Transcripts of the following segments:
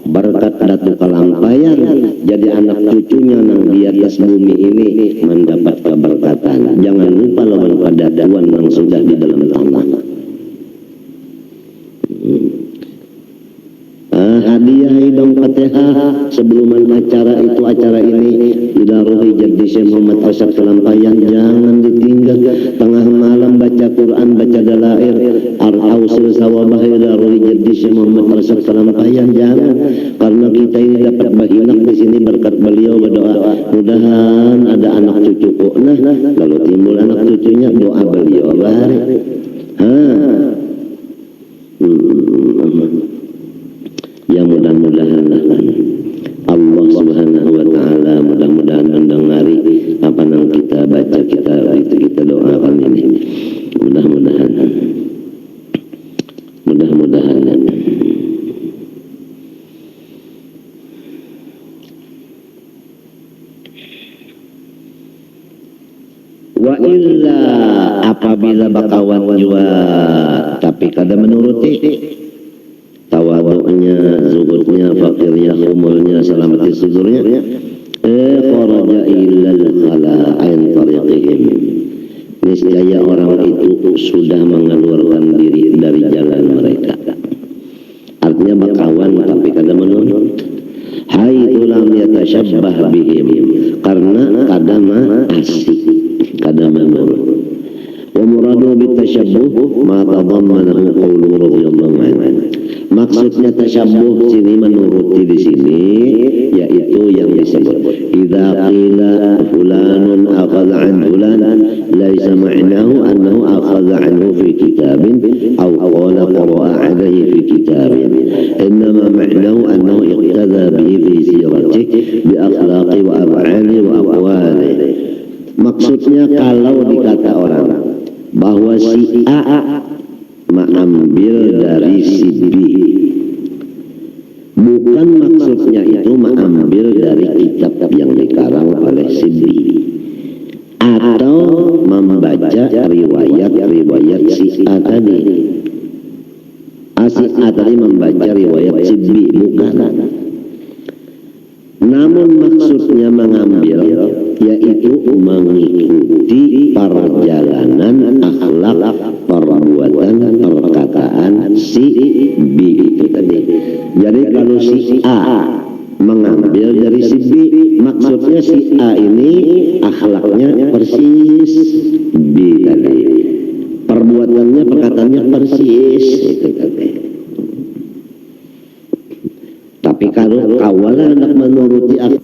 berkat datu kalampayan jadi anak cucunya nang di atas bumi ini mendapat keberkatan. Jangan lupa lawan pada tuan yang sudah di dalam tanah. Hadiah hidung Fatihah sebelum acara ini didaruhi jadi Syekh Muhammad Asyad Kalampayan. Jangan ditinggal tengah malam baca Quran, baca dalair ar-ausil sawabah didaruhi jadi Syekh Muhammad Asyad Kalampayan. Jangan, karena kita ini dapat bahinak di sini berkat beliau. Berdoa mudahan ada anak cucuku. Nah, kalau timbul anak cucunya doa beliau baik. Ya mudah-mudahan Allah Subhanahu wa taala mudah-mudahan mendengari apa yang kita baca, kita doakan ini. Mudah-mudahan wa illa apabila bakawan jua tapi kada menuruti tawaduknya, zuhudnya, fakirnya, humulnya, selamati sudurnya, kharaja ilal khala'in tariqihim. Niscaya orang itu sudah mengeluarkan diri dari jalan mereka. Artinya bakawan tapi kada menurut. Haitsu lam yatasyabbah bihim, karena kada asik, kada menurut. Wa muradu bitasyabuh ma tadammanahu qawlu radhiyallahu anhu. Maksudnya tasyabbuh sini menuruti di sini yaitu yang disebut idza qila fulanun akhadha an fulan laisa ma'nahu annahu akhadha anhu fi kitabin aw qala qara'a alayhi fi kitabin, innama ma'nahu annahu iqtada bihi fi siratihi bi akhlaqi wa af'ali wa aqwali. Maksudnya kalau dikata orang bahwa si A mengambil dari si B, bukan maksudnya itu mengambil dari kitab yang dikarang oleh si B atau membaca riwayat si A tadi. Si A tadi membaca riwayat si B, bukan. Namun maksudnya mengambil yaitu mengikuti perjalanan akhlak, perbuatan, perkataan si B itu tadi. Jadi kalau si A mengambil dari si B, maksudnya si A ini akhlaknya persis B tadi, perbuatannya, perkataannya persis itu tadi. Tapi kalau kawalan anak menuruti akhlak,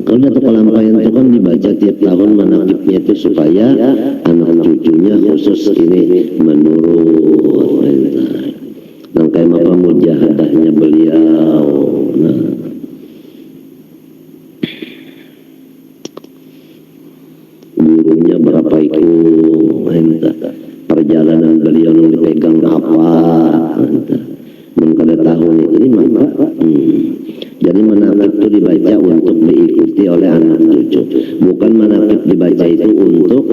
kalau Datuk Kalampayan itu kan dibaca tiap tahun manakibnya itu supaya anak cucunya khusus ini menurut. Dan kayak apa mujahadahnya beliau. Nah, gurunya berapa itu, perjalanan beliau yang dipegang apa, mengkada tahun itu ini maka. Jadi manakib itu dibaca untuk diikuti oleh anak cucu, bukan manakib dibaca itu untuk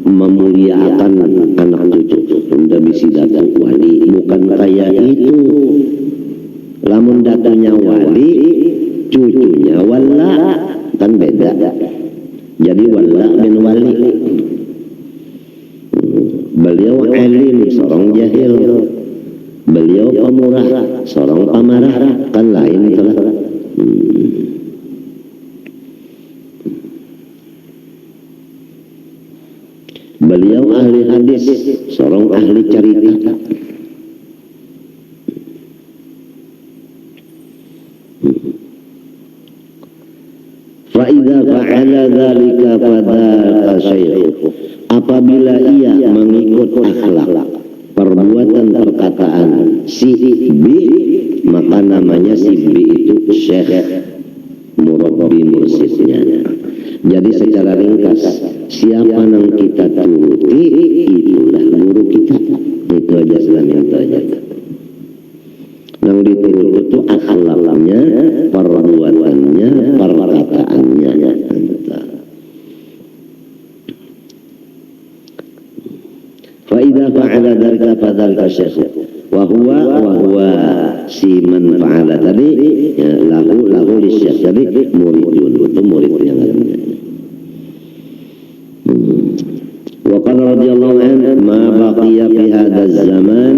memuliakan anak cucu. Unda bisi datang wali, bukan kayak itu. Lamun datangnya wali, cucunya wala, kan beda. Jadi wala bin wali. Beliau alim, seorang jahil. Beliau pemurah, seorang pamarah, kan lain telah. Beliau ahli hadis, seorang ahli cerita. Fa'idha fa'ala dhalika fadhaka syai'uhu, apabila ia mengikut akhlak, perbuatan, perkataan si B, maka namanya si B itu syekh, murabbi, mursidnya. Jadi secara ringkas, siapa yang kita turuti itulah guru kita. Itu aja sebenarnya, itu aja. Yang diturut itu akhlaknya, perbuatannya, perkataannya. Fa'idha fa'ala dhalika fadhalika syekh wa Wahwa si man fa'ala tadi ya, lahu lisyekh tadi muridun itu murid yang lainnya. Wa qala radhiyallahu anhu ma baqiya fi hadzal zaman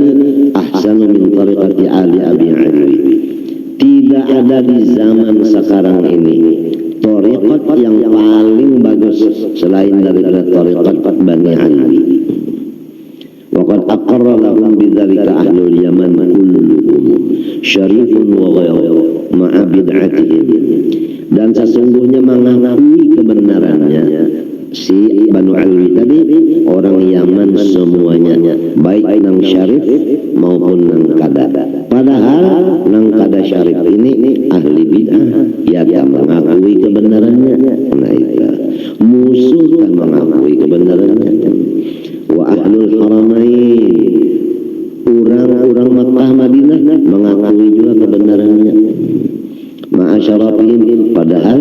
ahsanu min tariqati ali abi alwi. Tidak ada di zaman sekarang ini tariqat yang paling bagus selain daripada tariqat Bani Alwi. Wa qad aqarra lahum bidzalika ahlul yaman kulluhum syarifun wa ghayru ma'a bid'atihim. Dan sesungguhnya mengakui kebenarannya si Banu Alwi tadi orang Yaman semuanya, baik nang syarif maupun nang kada. Padahal nang kada syarif ini ahli bid'ah, ya tak mengakui kebenarannya. Nah itu musuh tak mengakui kebenarannya. Wa ahlul haramain, orang-orang Makkah Madinah mengakui juga kebenarannya. Ma'asyarafihim, padahal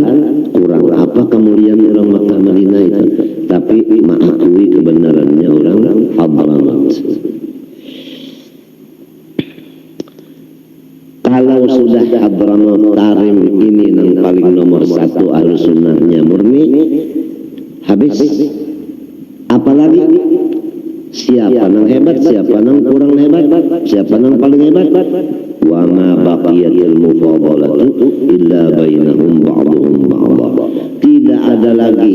kurang apa kemuliaan orang Makkah Madinah itu, tapi mengakui kebenarannya orang Hadramaut. Kalau sudah Hadramaut Tarim ini yang paling nomor satu ahlu sunnahnya murni, habis. Apalagi siapa yang hebat, siapa yang kurang hebat, siapa yang paling hebat. Wa ma baqiyatil mufadalatu illa bainahum ba'dhum ba'dha. Tidak ada lagi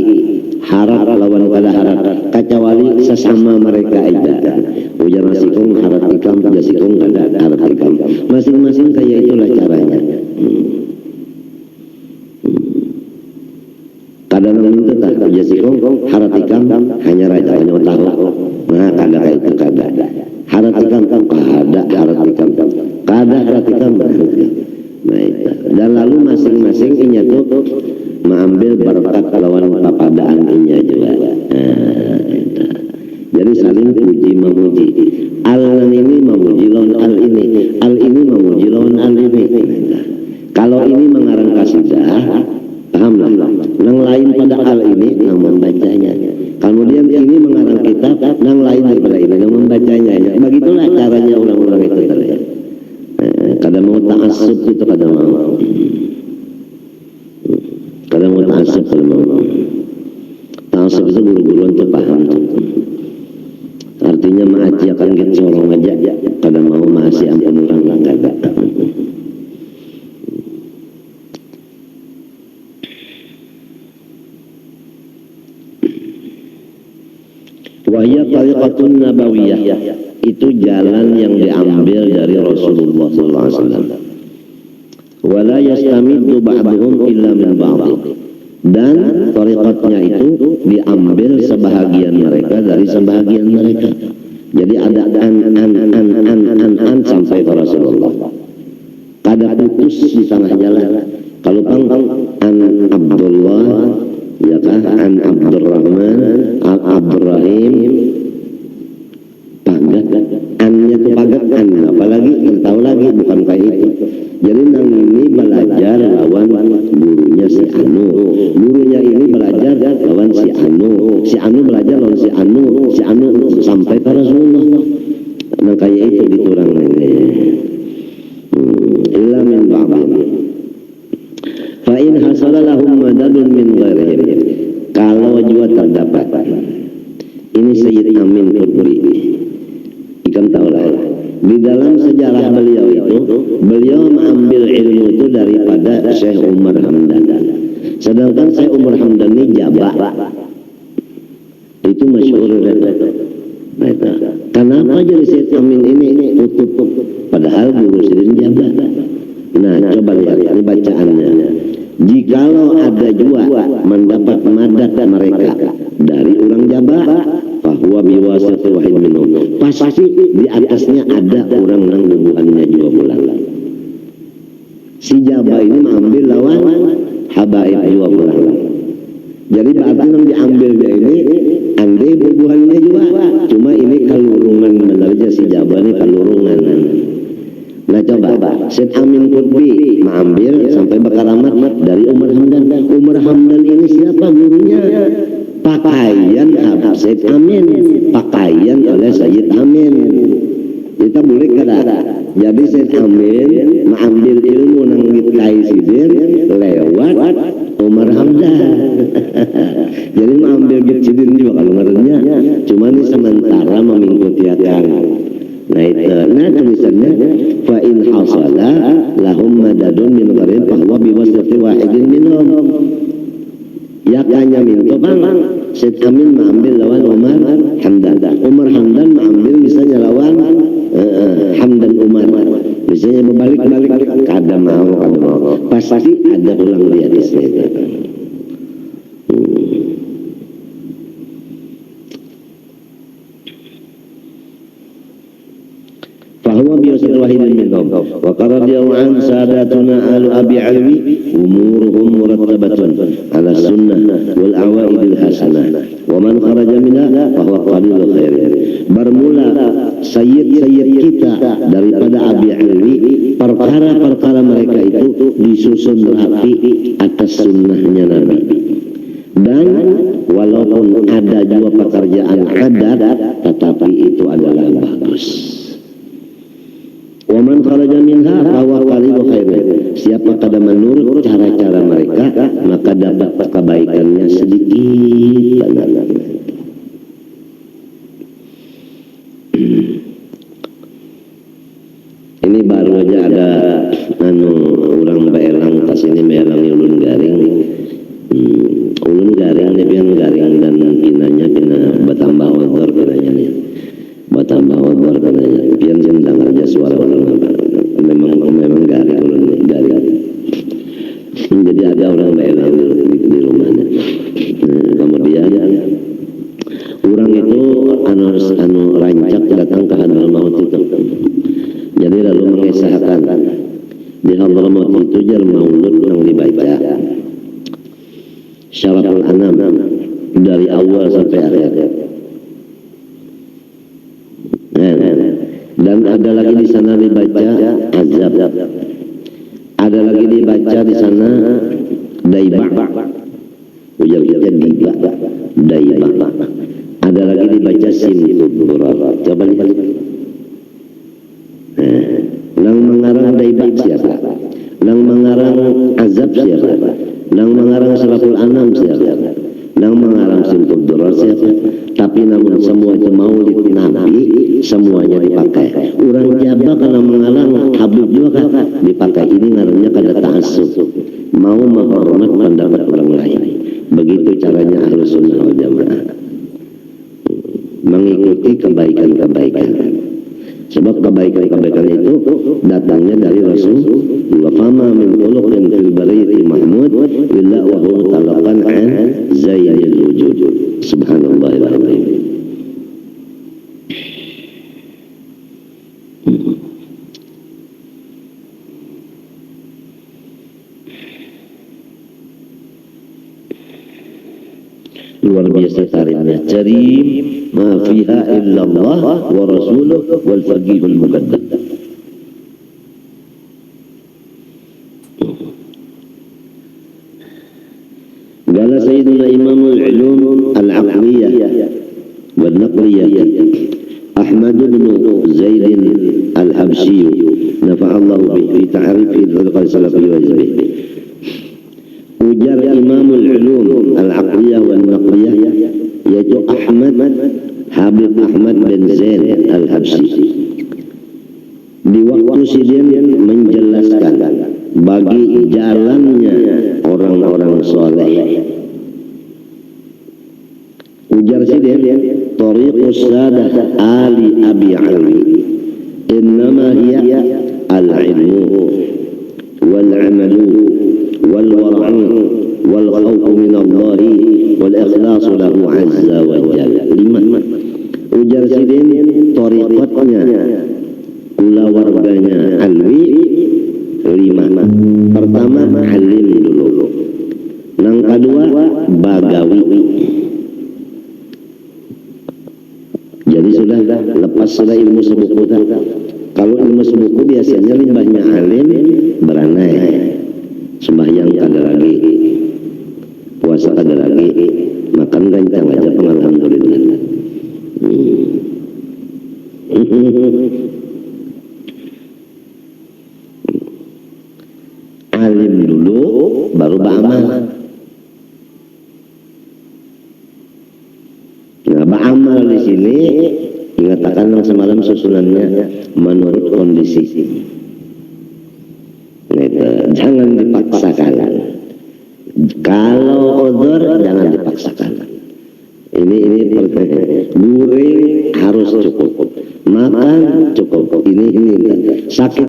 harap lawan pada harap kecuali sesama mereka aja. Ujar nasikung harap ikam, jasikung kada harap ikam. Masing-masing kayak itulah caranya. Kadang-kadang itu tak jasikung harap ikam hanya raja hanya tahu. Nah kada kayak itu kada. Harap ikam kada harap ikam. Kada harap ikam. Nah itu. Dan lalu masing-masing inya tuh mengambil berkat lawan papadaan inya juga. Nah, itu. Jadi saling puji memuji. Al ini memuji lawan al ini memuji lawan al ini. Kalau ini mengarang kasidah, pahamlah. Yang lain pada al ini yang membacanya. Kemudian ini mengarang kitab, yang lain daripada ini yang membacanya. Begitulah caranya orang-orang itu tadi. Kadang mau ta'assub itu kadang mau. Kadang mau ta'assub kadang mau. Ta'assub itu guru-guru untuk paham tuh. Artinya maaci akan kita sorong aja. Kadang mau masih ampun orang lah kada. Wahya tariqatun nabawiyah, itu jalan yang diambil dari Rasulullah SAW. Wala yastamiddu ba'duhum illa min ba'd. Dan tariqatnya itu diambil sebahagian mereka dari sebahagian mereka. Jadi ada an sampai ke Rasulullah. Kada putus di tengah jalan. Kalau pang an Abdullah, ya kan, an Abdurrahman, al Abdurrahim, pagat, annya tuh pagat an, apalagi kita tahu lagi bukan kayak itu. Jadi nang ini belajar lawan gurunya si Anu, gurunya ini belajar lawan si Anu belajar lawan si Anu sampai ke Rasulullah. Nang kayak itu diturang ini. Illa min ba'd. Fa in hasala lahum madadun min ghairihim. Kalau juga terdapat, ini Sayyid Amin Qutbi, ikan tahu lah, di dalam sejarah beliau itu, beliau mengambil ilmu itu daripada Syekh Umar Hamdan. Sedangkan Syekh Umar Hamdan ini Jabah, itu masyhur. Kenapa jadi Sayyid Amin ini tutup? Padahal guru sendiri Jabah. Nah, coba lihat ini bacaannya. Jikalau ada juga mendapat madat mereka dari orang Jabah, bahwa biwasati wahid minhum, pasti di atasnya ada orang yang hubungannya juga bulan. Si Jabah ini mengambil lawan habaib juga bulan. Jadi berarti yang diambil dia ini andai hubungannya juga, cuma ini kalurungan benar si Jabah ini kalurungan. Nah coba, Syed Amin Qutbi mengambil sampai berkaramat dari Umar Hamdan. Umar Hamdan ini siapa gurunya? Pakaian Syed Amin, pakaian oleh Syed Amin. kita boleh kada. Jadi Syed Amin mengambil ilmu nang ditai sidin lewat Umar Hamdan. Jadi mengambil sidin juga kalau ngarannya. Cuma ini sementara mengikuti akan. Nah itu, nah tulisannya fa in hasala lahum madadun min gharin fa huwa biwasati wahidin minhum. Ya kanya minto bang Syed Amin mengambil lawan Umar Hamdan. Umar Hamdan mengambil misalnya lawan Hamdan Umar. Misalnya berbalik-balik kada mau. Pasti ada ulang di hadisnya itu. فهو بيسر واحد منهم وقال رضي الله عنه ساداتنا آل أبي علوي أمورهم مرتبة على السنة والأعوائد الحسنة ومن خرج منها فهو قليل الخير. Bermula sayyid-sayyid kita daripada Abi Alwi, perkara-perkara mereka itu disusun rapi atas sunnahnya Nabi. Dan walaupun ada juga pekerjaan adat, tetapi itu adalah bagus. Waman kharaja minha fahuwa qalilu khairin. Siapa kada menurut cara-cara mereka, maka dapat kebaikannya sedikit. Ini baru aja ada orang beelang tas ini beelang ulun garing. Ulun garing nih pian garing dan pinanya pina bertambah odor pinanya nih. Bertambah odor pinanya. Pian sendang aja suara orang memang garing ulun garing. Jadi ada orang beelang di rumahnya. Kemudian orang itu anu rancak datang ke Hadramaut itu. Jadi lalu mengisahkan di Hadramaut itu jar maulud yang dibaca Syaraful Anam dari awal sampai akhir. Dan ada lagi di sana dibaca Azab. Ada lagi dibaca di sana Daibah. Ujar kita Daibah. Ada lagi dibaca Simtudurah. Coba lihat. Yang mengarang Daibah siapa? Yang mengarang Azab siapa? Yang mengarang Syaraful Anam siapa? Yang mengarang Simtudurah siapa? Tapi namun semua itu maulid Nabi, semuanya dipakai. Orang Jawa kalau mengarang Habib juga kan dipakai. Ini ngarannya kada ta'assub, mau menghormat pendapat orang lain. Begitu caranya Ahlus Sunnah wal Jamaah, mengikuti kebaikan-kebaikan. Sebab kebaikan-kebaikan itu datangnya dari Rasul. Wa fama min khuluqin fil bariyati mahmud illa wa huwa talaqan an zayyil wujud. Subhanallahil azim. Luar biasa tarifnya. Karim ma fiha illallah wa rasuluh wal faqihul muqaddam. Qala sayyiduna imamul ulum al-aqliyah wal naqliyah Ahmad bin Zaid al-Habsyi nafa'allahu bihi ta'rifi al-qal salafi wa jabih. Ujar Imamul Ulum Al-Aqliyah wal Naqliyah yaitu Habib Ahmad bin Zain Al-Habsyi. Di waktu sidin menjelaskan bagi jalannya orang-orang soleh. Ujar sidin Tariqus Sadah Ali Abi Alwi innama hiya al-ilmu wal-amalu والورع والخوف من الله والإخلاص له عز وجل. 5. Ujar sidin tariqatnya kula warganya alwi 5. Pertama alim dulu. Yang kedua bagawi. Jadi sudah lepas sudah ilmu sebuku. Kalau ilmu sebuku biasanya limbahnya alim beranai. Sembahyang kada lagi, puasa kada lagi, makan gancang aja pengalhamdulillah. alim dulu baru ba'amal. Nah, ba'amal di sini ingatakan semalam susunannya menurut kondisi. Jangan dipaksakan. Kalau udzur jangan dipaksakan. Ini guring harus cukup, makan cukup. Ini sakit